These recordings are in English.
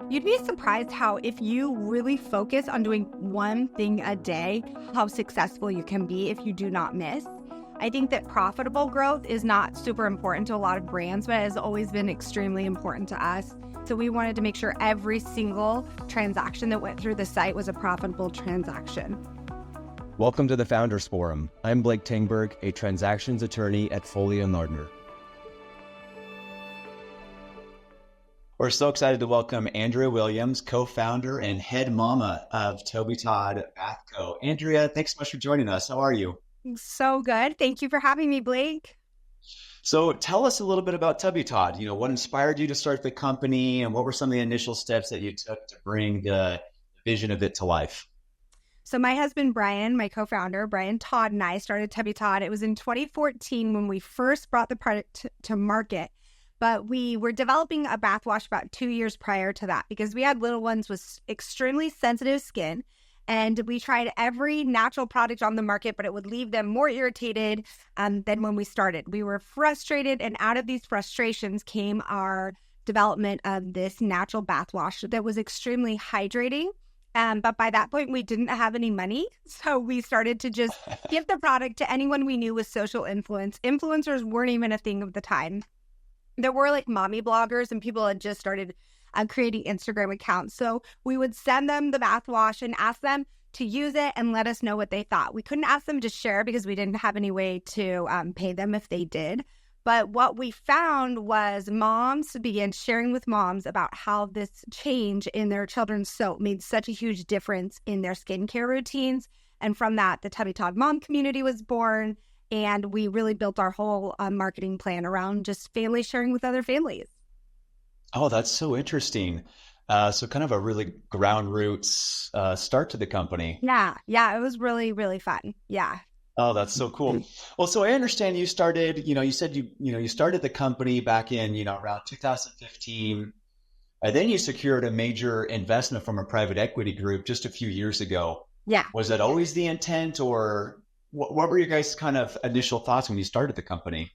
You'd be surprised how if you really focus on doing one thing a day, how successful you can be if you do not miss. I think that profitable growth is not super important to a lot of brands, but it has always been extremely important to us. So we wanted to make sure every single transaction that went through the site was a profitable transaction. Welcome to the Founders Forum. I'm Blake Tengberg, a transactions attorney at Foley and Lardner. We're so excited to welcome Andrea Williams, co-founder and head mama of Tubby Todd Bath Co. Andrea, thanks so much for joining us. How are you? So good. Thank you for having me, Blake. So tell us a little bit about Tubby Todd. What inspired you to start the company and what were some of the initial steps that you took to bring the vision of it to life? So my husband, Brian, my co-founder, Brian Todd, and I started Tubby Todd. It was in 2014 when we first brought the product to market. But we were developing a bath wash about 2 years prior to that because we had little ones with extremely sensitive skin. And we tried every natural product on the market, but it would leave them more irritated than when we started. We were frustrated, and out of these frustrations came our development of this natural bath wash that was extremely hydrating. But by that point, we didn't have any money. So we started to just give the product to anyone we knew with social influence. Influencers weren't even a thing of the time. There were like mommy bloggers and people had just started creating Instagram accounts. So we would send them the bath wash and ask them to use it and let us know what they thought. We couldn't ask them to share because we didn't have any way to pay them if they did. But what we found was moms began sharing with moms about how this change in their children's soap made such a huge difference in their skincare routines. And from that, the Tubby Todd mom community was born. And we really built our whole marketing plan around just family sharing with other families. Oh, that's so interesting. So kind of a really ground roots start to the company. Yeah, it was really, really fun. Yeah. Oh, that's so cool. Well, so I understand you started, you said you started the company back in, around 2015. And then you secured a major investment from a private equity group just a few years ago. Yeah. Was that always the intent, or what were your guys' kind of initial thoughts when you started the company?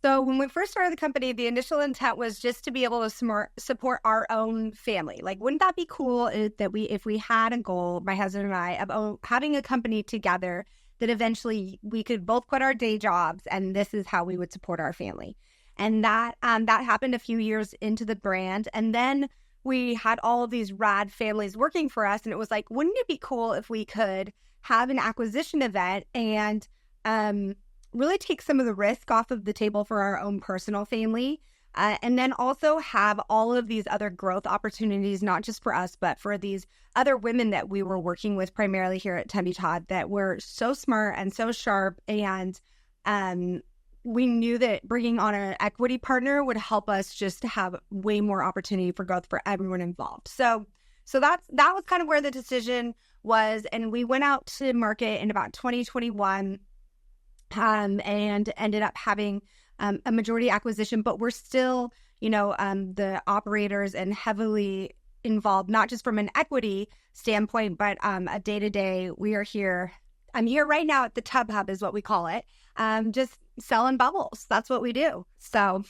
So when we first started the company, the initial intent was just to be able to support our own family. Like, wouldn't that be cool if we had a goal, my husband and I, of having a company together that eventually we could both quit our day jobs and this is how we would support our family. And that happened a few years into the brand. And then we had all of these rad families working for us. And it was like, wouldn't it be cool if we could have an acquisition event and really take some of the risk off of the table for our own personal family, and then also have all of these other growth opportunities, not just for us, but for these other women that we were working with primarily here at Tubby Todd that were so smart and so sharp. And we knew that bringing on an equity partner would help us just have way more opportunity for growth for everyone involved. So that was kind of where the decision was. And we went out to market in about 2021 and ended up having a majority acquisition, but we're still, the operators and heavily involved, not just from an equity standpoint, but a day-to-day. We are here. I'm here right now at the Tub Hub is what we call it. Just selling bubbles. That's what we do. So.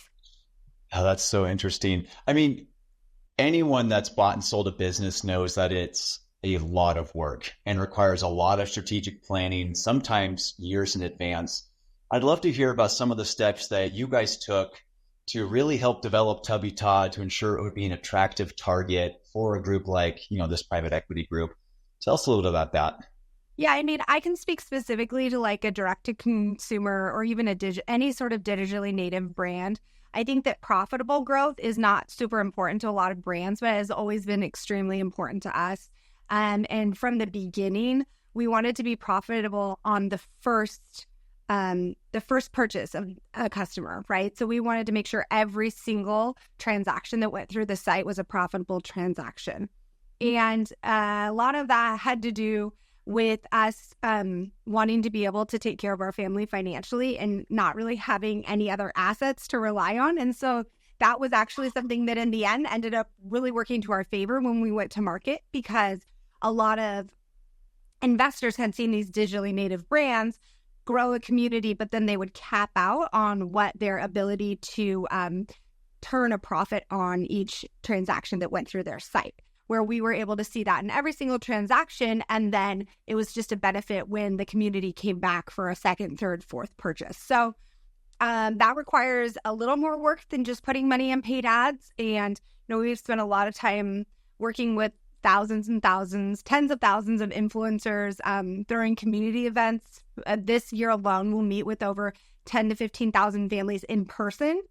Oh, that's so interesting. I mean, anyone that's bought and sold a business knows that it's a lot of work and requires a lot of strategic planning, sometimes years in advance. I'd love to hear about some of the steps that you guys took to really help develop Tubby Todd to ensure it would be an attractive target for a group like, this private equity group. Tell us a little bit about that. Yeah, I mean, I can speak specifically to like a direct-to-consumer or even any sort of digitally native brand. I think that profitable growth is not super important to a lot of brands, but it has always been extremely important to us. And from the beginning, we wanted to be profitable on the first purchase of a customer, right? So we wanted to make sure every single transaction that went through the site was a profitable transaction. And a lot of that had to do with us wanting to be able to take care of our family financially and not really having any other assets to rely on. And so that was actually something that in the end ended up really working to our favor when we went to market, because a lot of investors had seen these digitally native brands grow a community, but then they would cap out on what their ability to turn a profit on each transaction that went through their site, where we were able to see that in every single transaction. And then it was just a benefit when the community came back for a second, third, fourth purchase. So that requires a little more work than just putting money in paid ads. And, we've spent a lot of time working with thousands and thousands, tens of thousands of influencers during community events. This year alone, we'll meet with over 10 to 15,000 families in person.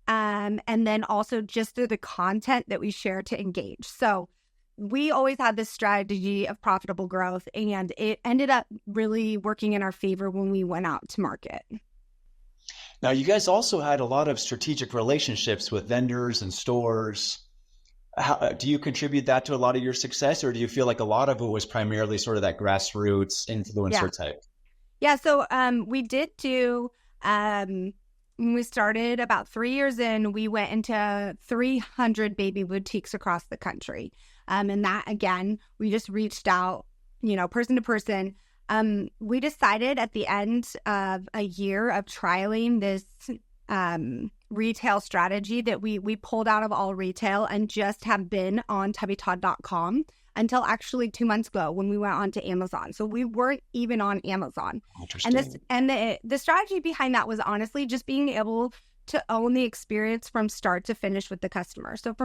And then also just through the content that we share to engage. So we always had this strategy of profitable growth, and it ended up really working in our favor when we went out to market. Now, you guys also had a lot of strategic relationships with vendors and stores. Do you contribute that to a lot of your success, or do you feel like a lot of it was primarily sort of that grassroots influencer type? Yeah, so we did do, when we started about 3 years in, we went into 300 baby boutiques across the country. And that, again, we just reached out, person to person. We decided at the end of a year of trialing this retail strategy that we pulled out of all retail and just have been on tubbytodd.com until actually 2 months ago when we went on to Amazon. So we weren't even on Amazon. Interesting. And the strategy behind that was honestly just being able to own the experience from start to finish with the customer. So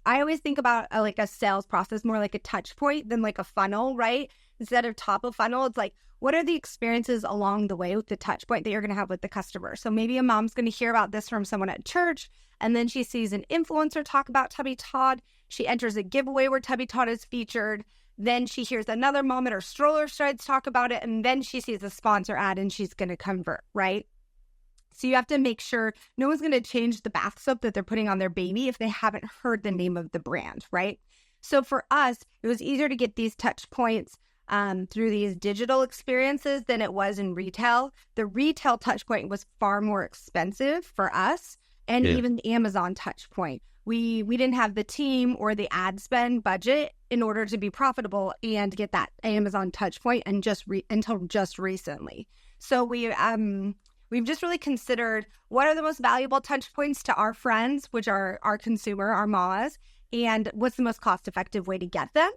I always think about like a sales process more like a touch point than like a funnel, right? Instead of top of funnel, it's like, what are the experiences along the way with the touch point that you're going to have with the customer? So maybe a mom's going to hear about this from someone at church, and then she sees an influencer talk about Tubby Todd. She enters a giveaway where Tubby Todd is featured. Then she hears another mom at her stroller strides talk about it, and then she sees a sponsor ad and she's going to convert, right? So you have to make sure no one's going to change the bath soap that they're putting on their baby if they haven't heard the name of the brand, right? So for us, it was easier to get these touch points through these digital experiences than it was in retail. The retail touch point was far more expensive for us, and even the Amazon touch point. We didn't have the team or the ad spend budget in order to be profitable and get that Amazon touch point and until just recently. So we've just really considered what are the most valuable touch points to our friends, which are our consumer, our mamas, and what's the most cost-effective way to get them.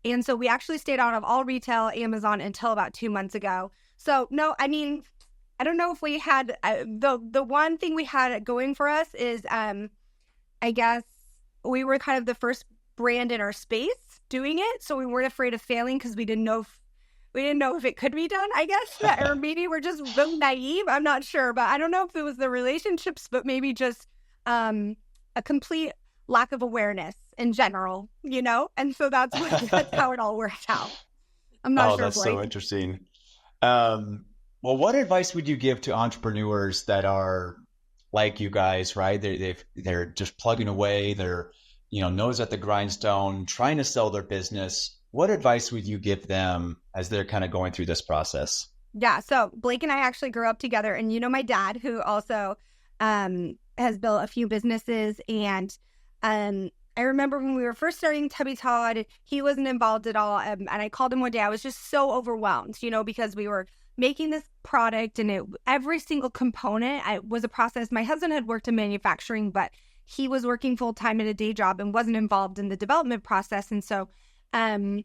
And so we actually stayed out of all retail, Amazon, until about 2 months ago. So no, I mean, I don't know if we had, the one thing we had going for us is, I guess we were kind of the first brand in our space doing it. So we weren't afraid of failing because we didn't know if it could be done, I guess. Or maybe we're just really naive. I'm not sure. But I don't know if it was the relationships, but maybe just a complete lack of awareness in general, And so that's how it all worked out. I'm not sure. That's so interesting. Well, what advice would you give to entrepreneurs that are like you guys, right? They're just plugging away. They're, nose at the grindstone, trying to sell their business. What advice would you give them as they're kind of going through this process? Yeah. So Blake and I actually grew up together, and my dad, who also has built a few businesses, and I remember when we were first starting Tubby Todd, he wasn't involved at all. And I called him one day. I was just so overwhelmed, because we were making this product and every single component was a process. My husband had worked in manufacturing, but he was working full time in a day job and wasn't involved in the development process. And so, from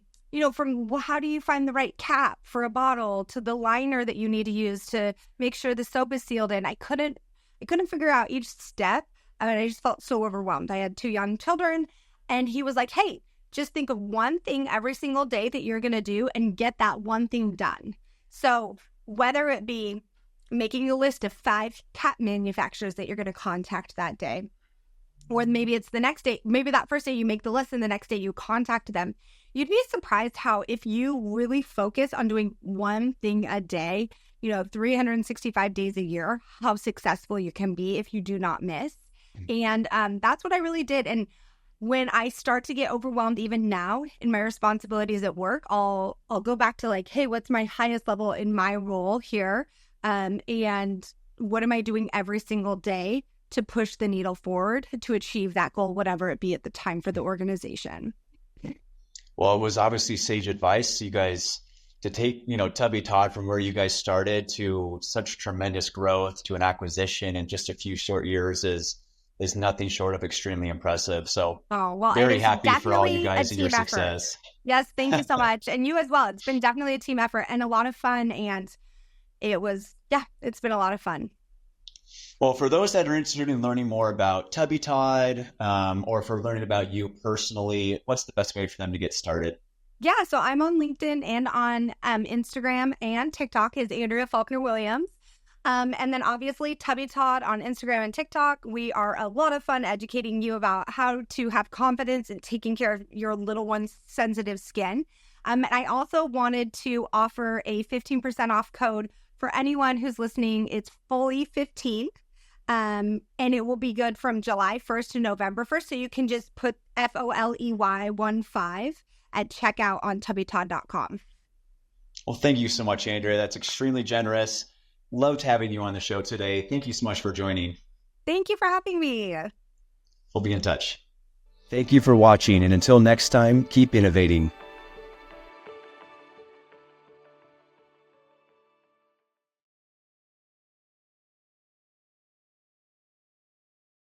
how do you find the right cap for a bottle to the liner that you need to use to make sure the soap is sealed in, I couldn't figure out each step. I just felt so overwhelmed. I had 2 young children, and he was like, hey, just think of one thing every single day that you're going to do and get that one thing done. So whether it be making a list of 5 cap manufacturers that you're going to contact that day, or maybe it's the next day, maybe that first day you make the list and the next day you contact them, you'd be surprised how if you really focus on doing one thing a day, 365 days a year, how successful you can be if you do not miss. And that's what I really did. And when I start to get overwhelmed, even now in my responsibilities at work, I'll go back to like, hey, what's my highest level in my role here? And what am I doing every single day to push the needle forward to achieve that goal, whatever it be at the time for the organization? Well, it was obviously sage advice, you guys, to take, Tubby Todd from where you guys started to such tremendous growth to an acquisition in just a few short years is is nothing short of extremely impressive. So Oh, well, very it is happy for all you definitely a guys and your team effort. success. Yes, thank you so much. And you as well. It's been definitely a team effort and a lot of fun. And it's been a lot of fun. Well, for those that are interested in learning more about Tubby Todd, or for learning about you personally, what's the best way for them to get started? Yeah, so I'm on LinkedIn and on Instagram and TikTok is Andrea Williams. And then obviously Tubby Todd on Instagram and TikTok. We are a lot of fun educating you about how to have confidence in taking care of your little one's sensitive skin. And I also wanted to offer a 15% off code for anyone who's listening. It's Foley 15. And it will be good from July 1st to November 1st. So you can just put FOLEY 15 at checkout on tubbytodd.com. Well, thank you so much, Andrea. That's extremely generous. Loved having you on the show today. Thank you so much for joining. Thank you for having me. We'll be in touch. Thank you for watching, and until next time, keep innovating.